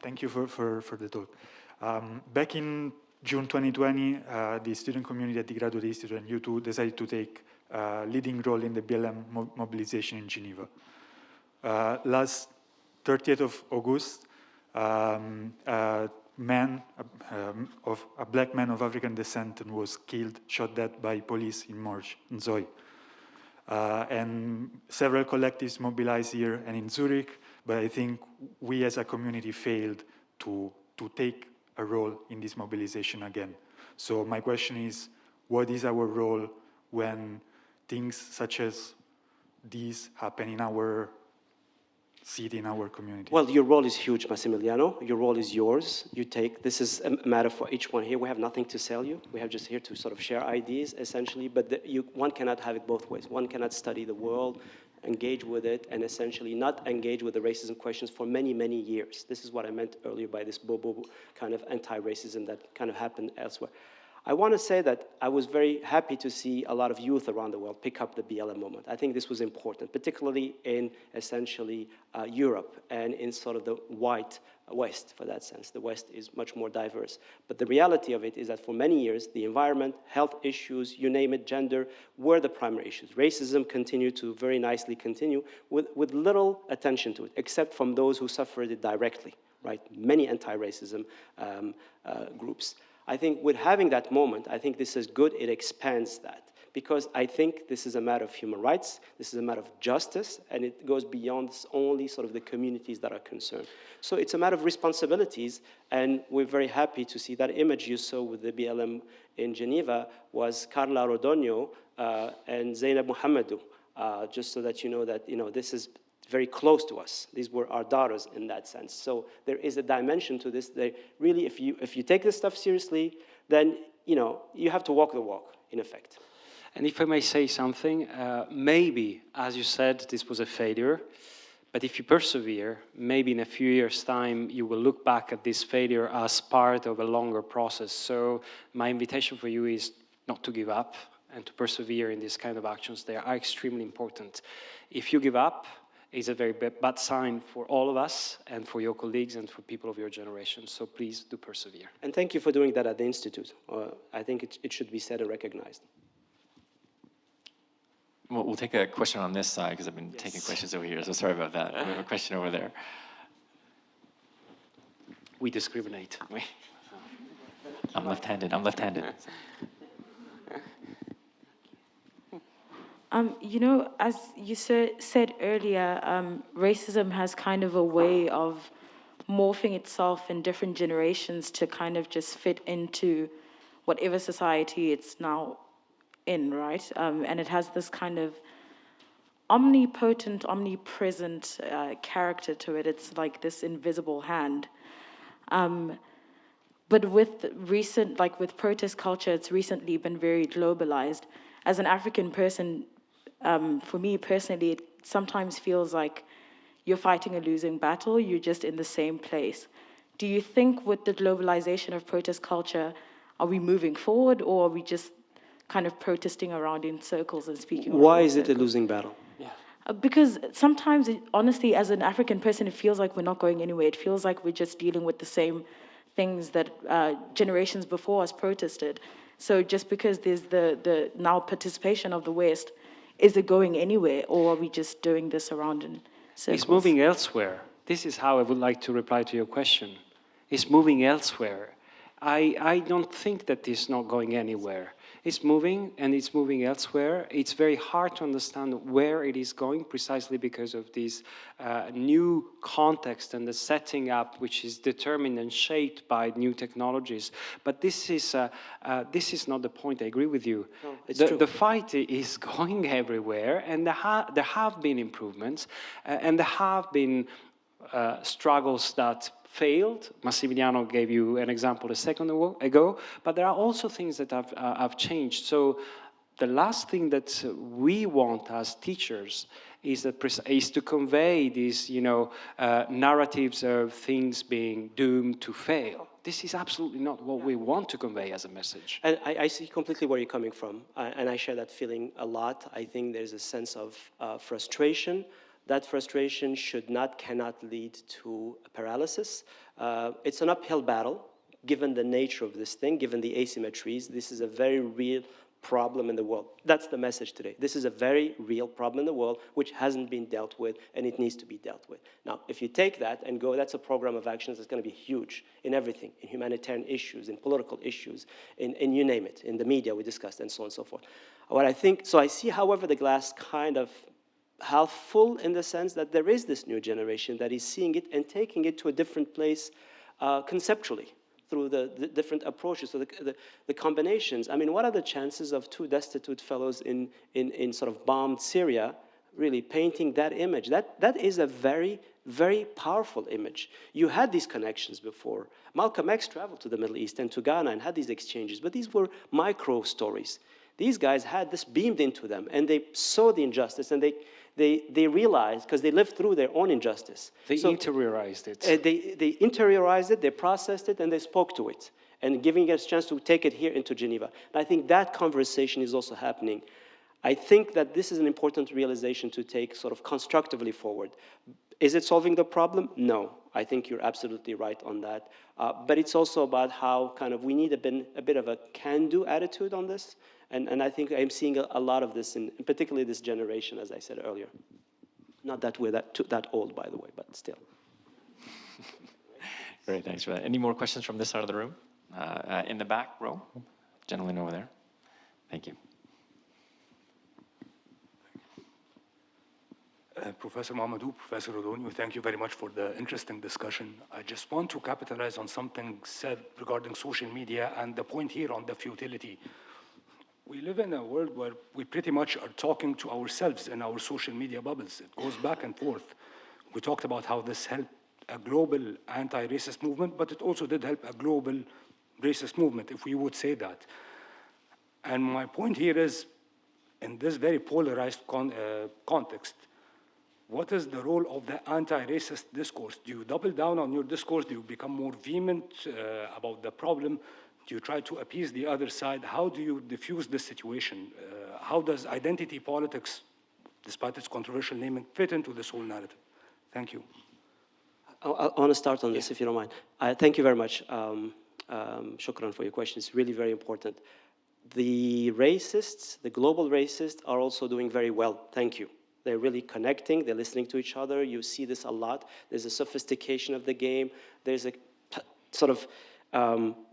Thank you for the talk. Back in June 2020, the student community at the Graduate Institute and U2 decided to take a leading role in the BLM mobilization in Geneva. Last 30th of August, a black man of African descent was killed, shot dead by police in March in Zoe. And several collectives mobilized here and in Zurich, but I think we as a community failed to take a role in this mobilization again. So my question is, what is our role when things such as these happen in our city, in our community? Well, your role is huge, Massimiliano. Your role is yours. You take, this is a matter for each one here. We have nothing to sell you. We have just here to sort of share ideas, essentially, but one cannot have it both ways. One cannot study the world, engage with it, and essentially not engage with the racism questions for many, many years. This is what I meant earlier by this bobo kind of anti-racism that kind of happened elsewhere. I want to say that I was very happy to see a lot of youth around the world pick up the BLM movement. I think this was important, particularly in essentially Europe and in sort of the white West, for that sense. The West is much more diverse. But the reality of it is that for many years, the environment, health issues, you name it, gender, were the primary issues. Racism continued to very nicely continue with little attention to it, except from those who suffered it directly, right? Many anti-racism groups. I think with having that moment, I think this is good. It expands that. Because I think this is a matter of human rights, this is a matter of justice, and it goes beyond only sort of the communities that are concerned. So it's a matter of responsibilities, and we're very happy to see that image you saw with the BLM in Geneva was Carla Rodogno and Zainab Mohamedou, just so that you know that this is very close to us. These were our daughters in that sense. So there is a dimension to this. They really, if you take this stuff seriously, then you have to walk the walk, in effect. And if I may say something, maybe, as you said, this was a failure, but if you persevere, maybe in a few years' time, you will look back at this failure as part of a longer process. So my invitation for you is not to give up and to persevere in these kind of actions. They are extremely important. If you give up, it's a very bad sign for all of us and for your colleagues and for people of your generation. So please do persevere. And thank you for doing that at the Institute. I think it should be said and recognized. Well, we'll take a question on this side because I've been taking questions over here, so sorry about that. We have a question over there. We discriminate. I'm left-handed. I'm left-handed. As you said earlier, racism has kind of a way of morphing itself in different generations to kind of just fit into whatever society it's now in, right? And it has this kind of omnipotent, omnipresent character to it. It's like this invisible hand. But with with protest culture, it's recently been very globalized. As an African person, for me personally, it sometimes feels like you're fighting a losing battle, you're just in the same place. Do you think with the globalization of protest culture, are we moving forward, or are we just kind of protesting around in circles and speaking? Why is it a losing battle? Because sometimes, honestly, as an African person, it feels like we're not going anywhere. It feels like we're just dealing with the same things that generations before us protested. So just because there's the now participation of the West, is it going anywhere, or are we just doing this around in circles? It's moving elsewhere. This is how I would like to reply to your question. It's moving elsewhere. I don't think that it's not going anywhere. It's moving, and it's moving elsewhere. It's very hard to understand where it is going, precisely because of this new context and the setting up, which is determined and shaped by new technologies. But this is not the point. I agree with you. No, it's true. The fight is going everywhere, and there have been improvements, and there have been struggles that failed. Massimiliano gave you an example a second ago, but there are also things that have changed. So the last thing that we want as teachers is to convey these, narratives of things being doomed to fail. This is absolutely not what we want to convey as a message. And I see completely where you're coming from, and I share that feeling a lot. I think there's a sense of frustration. That frustration cannot lead to paralysis. It's an uphill battle, given the nature of this thing, given the asymmetries. This is a very real problem in the world. That's the message today. This is a very real problem in the world which hasn't been dealt with, and it needs to be dealt with. Now, if you take that and go, that's a program of actions that's going to be huge in everything, in humanitarian issues, in political issues, in you name it, in the media we discussed, and so on and so forth. So I see, however, the glass kind of half full, in the sense that there is this new generation that is seeing it and taking it to a different place conceptually through the different approaches, so the combinations. I mean, what are the chances of two destitute fellows in sort of bombed Syria really painting that image? That is a very, very powerful image. You had these connections before. Malcolm X traveled to the Middle East and to Ghana and had these exchanges, but these were micro stories. These guys had this beamed into them, and they saw the injustice, and they realized, because they lived through their own injustice. They So, interiorized it. they interiorized it, they processed it, and they spoke to it, and giving us a chance to take it here into Geneva. And I think that conversation is also happening. I think that this is an important realization to take sort of constructively forward. Is it solving the problem? No. I think you're absolutely right on that. But it's also about how kind of we need a bit of a can-do attitude on this. And I think I'm seeing a lot of this, in particularly this generation, as I said earlier. Not that we're that old, by the way, but still. Great, thanks for that. Any more questions from this side of the room? In the back row? Gentleman over there. Thank you. Professor Mohamedou, Professor Rodogno, thank you very much for the interesting discussion. I just want to capitalize on something said regarding social media and the point here on the futility. We live in a world where we pretty much are talking to ourselves in our social media bubbles. It goes back and forth. We talked about how this helped a global anti-racist movement, but it also did help a global racist movement, if we would say that. And my point here is, in this very polarized context, what is the role of the anti-racist discourse? Do you double down on your discourse? Do you become more vehement about the problem? Do you try to appease the other side? How do you diffuse this situation? How does identity politics, despite its controversial naming, fit into this whole narrative? Thank you. I want to start on this, if you don't mind. Thank you very much, Shukran, for your question. It's really very important. The racists, the global racists, are also doing very well. Thank you. They're really connecting. They're listening to each other. You see this a lot. There's a sophistication of the game. There's a sort of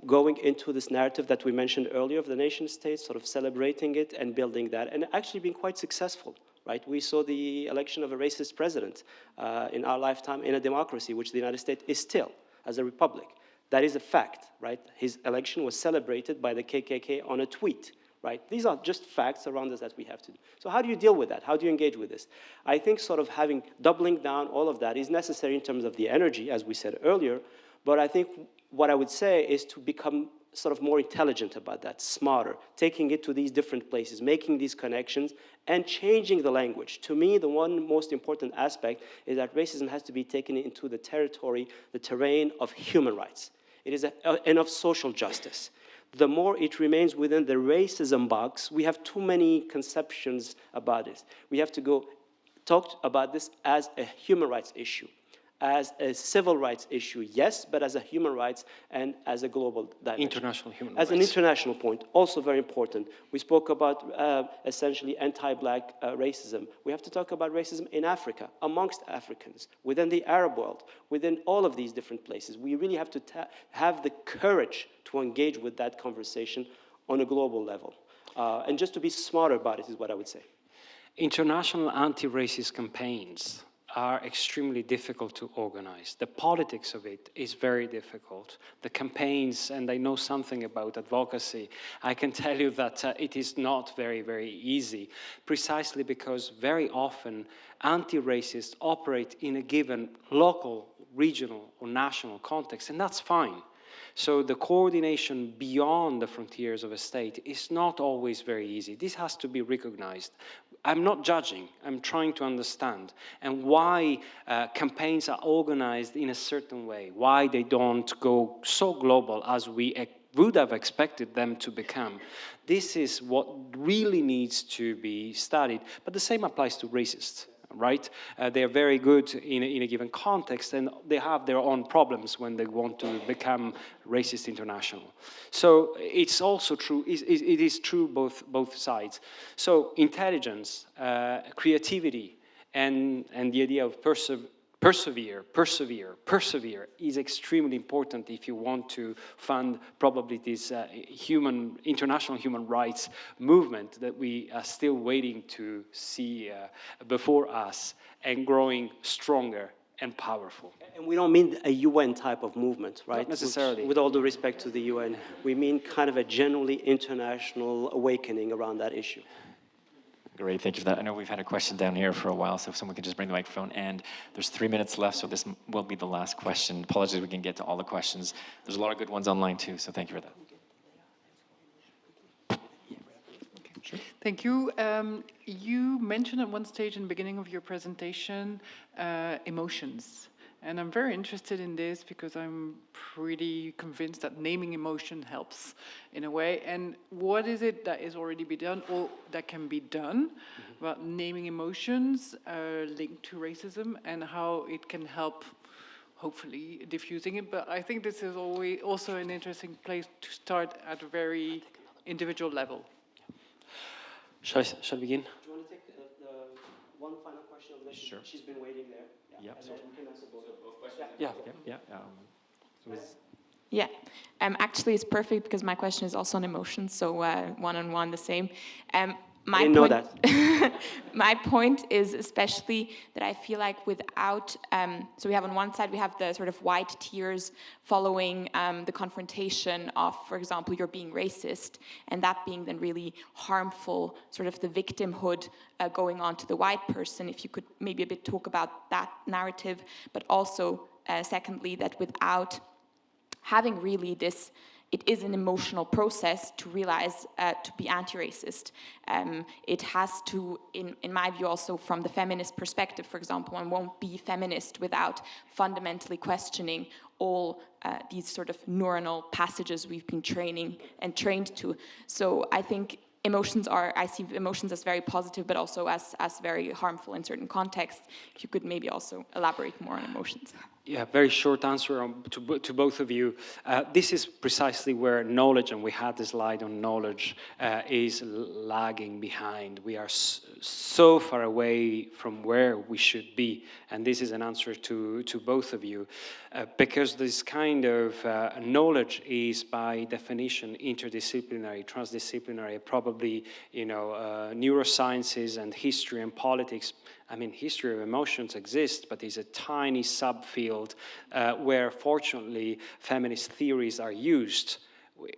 going into this narrative that we mentioned earlier of the nation state, sort of celebrating it and building that, and actually being quite successful. Right? We saw the election of a racist president in our lifetime in a democracy, which the United States is still, as a republic. That is a fact, right? His election was celebrated by the KKK on a tweet, right? These are just facts around us that we have to do. So how do you deal with that? How do you engage with this? I think sort of doubling down all of that is necessary in terms of the energy, as we said earlier, but I think what I would say is to become sort of more intelligent about that, smarter, taking it to these different places, making these connections, and changing the language. To me, the one most important aspect is that racism has to be taken into the territory, the terrain of human rights. It is and of social justice. The more it remains within the racism box, we have too many conceptions about it. We have to go talk about this as a human rights issue, as a civil rights issue, yes, but as a human rights and as a global dimension. International human rights. As an international point, also very important. We spoke about essentially anti-black racism. We have to talk about racism in Africa, amongst Africans, within the Arab world, within all of these different places. We really have to have the courage to engage with that conversation on a global level. And just to be smarter about it is what I would say. International anti-racist campaigns are extremely difficult to organize. The politics of it is very difficult. The campaigns, and I know something about advocacy, I can tell you that it is not very, very easy, precisely because very often anti-racists operate in a given local, regional, or national context, and that's fine. So the coordination beyond the frontiers of a state is not always very easy. This has to be recognized. I'm not judging, I'm trying to understand, and why campaigns are organized in a certain way, why they don't go so global as we would have expected them to become. This is what really needs to be studied, but the same applies to racists. Right? They are very good in a given context, and they have their own problems when they want to become racist international. So it's also true, it is true both sides. So intelligence, creativity, and the idea of persevere is extremely important if you want to fund probably this international human rights movement that we are still waiting to see before us and growing stronger and powerful. And we don't mean a UN type of movement, right? Not necessarily. With all due respect to the UN, we mean kind of a generally international awakening around that issue. Great, thank you for that. I know we've had a question down here for a while, so if someone could just bring the microphone. And there's 3 minutes left, so this will be the last question. Apologies, we can get to all the questions. There's a lot of good ones online too, so thank you for that. Thank you. You mentioned at one stage in the beginning of your presentation emotions. And I'm very interested in this because I'm pretty convinced that naming emotion helps in a way. And what is it that is already be done or that can be done about naming emotions linked to racism and how it can help, hopefully, diffusing it? But I think this is always also an interesting place to start at a very individual level. Shall I begin? Do you want to take the one final question of Alicia? Sure. She's been waiting there. Yeah. And then we can answer both questions. Yeah. Actually, it's perfect because my question is also on emotions, so one-on-one the same. I didn't know that. My point is especially that I feel like without, so we have on one side, we have the sort of white tears following the confrontation of, for example, you're being racist, and that being then really harmful, sort of the victimhood going on to the white person. If you could maybe a bit talk about that narrative, but also, secondly, that without having really this, it is an emotional process to realize, to be anti-racist. It has to, in my view, also from the feminist perspective, for example, one won't be feminist without fundamentally questioning all these sort of neuronal passages we've been trained to. So I think I see emotions as very positive, but also as very harmful in certain contexts. If you could maybe also elaborate more on emotions. Yeah, very short answer to both of you. This is precisely where knowledge, and we had the slide on knowledge, is lagging behind. We are so far away from where we should be, and this is an answer to both of you, because this kind of knowledge is by definition interdisciplinary, transdisciplinary, probably neurosciences and history and politics. I mean, history of emotions exists, but it's a tiny subfield where, fortunately, feminist theories are used.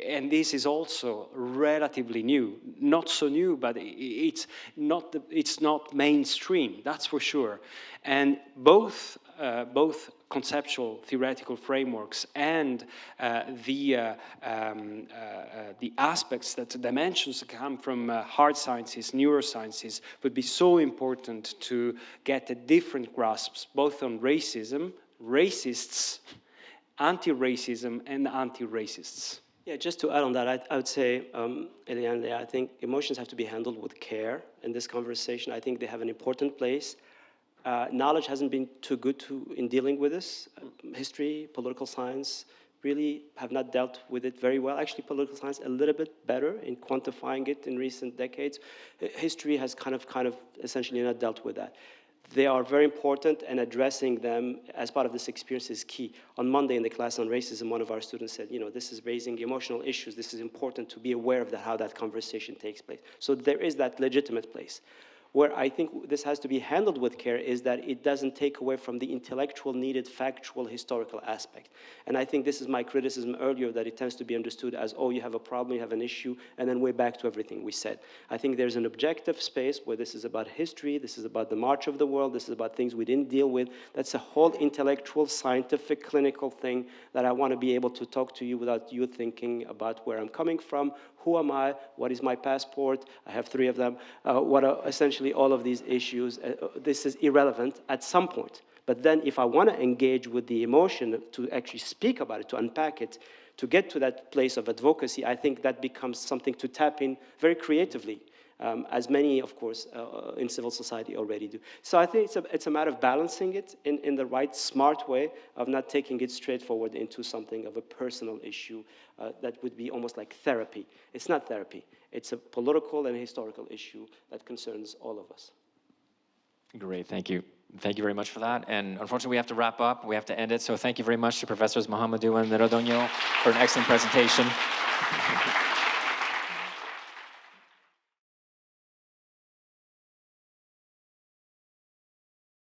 And this is also relatively new. Not so new, but it's not mainstream, that's for sure. And both conceptual theoretical frameworks and the aspects, that dimensions that come from hard sciences, neurosciences, would be so important to get a different grasp, both on racism, racists, anti-racism, and anti-racists. Yeah, just to add on that, I would say, Eliane, I think emotions have to be handled with care in this conversation. I think they have an important place. Knowledge hasn't been too good in dealing with this. History, political science really have not dealt with it very well. Actually, political science a little bit better in quantifying it in recent decades. History has kind of essentially not dealt with that. They are very important, and addressing them as part of this experience is key. On Monday in the class on racism, one of our students said, this is raising emotional issues. This is important to be aware of how that conversation takes place. So there is that legitimate place. Where I think this has to be handled with care is that it doesn't take away from the intellectual needed factual historical aspect. And I think this is my criticism earlier, that it tends to be understood as, oh, you have a problem, you have an issue, and then we're back to everything we said. I think there's an objective space where this is about history, this is about the march of the world, this is about things we didn't deal with. That's a whole intellectual, scientific, clinical thing that I want to be able to talk to you without you thinking about where I'm coming from, who am I, what is my passport, I have 3 of them, what are essentially all of these issues. This is irrelevant at some point. But then if I want to engage with the emotion, to actually speak about it, to unpack it, to get to that place of advocacy, I think that becomes something to tap in very creatively, as many, of course, in civil society already do. So I think it's a matter of balancing it in the right, smart way, of not taking it straightforward into something of a personal issue that would be almost like therapy. It's not therapy. It's a political and historical issue that concerns all of us. Great, thank you. Thank you very much for that. And unfortunately, we have to wrap up. We have to end it. So thank you very much to Professors Mohamedou and Rodogno for an excellent presentation.